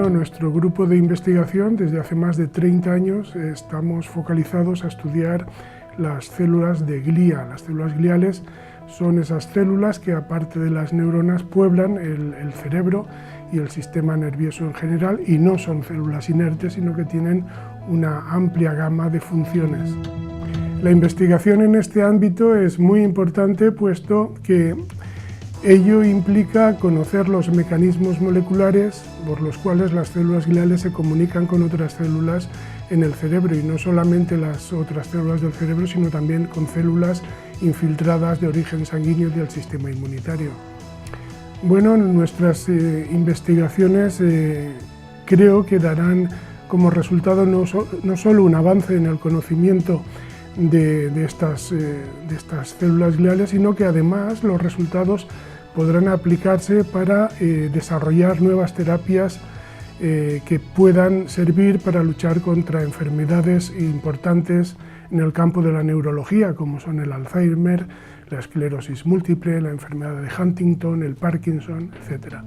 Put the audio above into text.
Bueno, nuestro grupo de investigación desde hace más de 30 años estamos focalizados a estudiar las células de glía. Las células gliales son esas células que, aparte de las neuronas, pueblan el cerebro y el sistema nervioso en general, y no son células inertes, sino que tienen una amplia gama de funciones. La investigación en este ámbito es muy importante, puesto que ello implica conocer los mecanismos moleculares por los cuales las células gliales se comunican con otras células en el cerebro, y no solamente las otras células del cerebro, sino también con células infiltradas de origen sanguíneo del sistema inmunitario. Bueno, nuestras investigaciones creo que darán como resultado no solo un avance en el conocimiento de estas células gliales, sino que además los resultados podrán aplicarse para desarrollar nuevas terapias que puedan servir para luchar contra enfermedades importantes en el campo de la neurología, como son el Alzheimer, la esclerosis múltiple, la enfermedad de Huntington, el Parkinson, etc.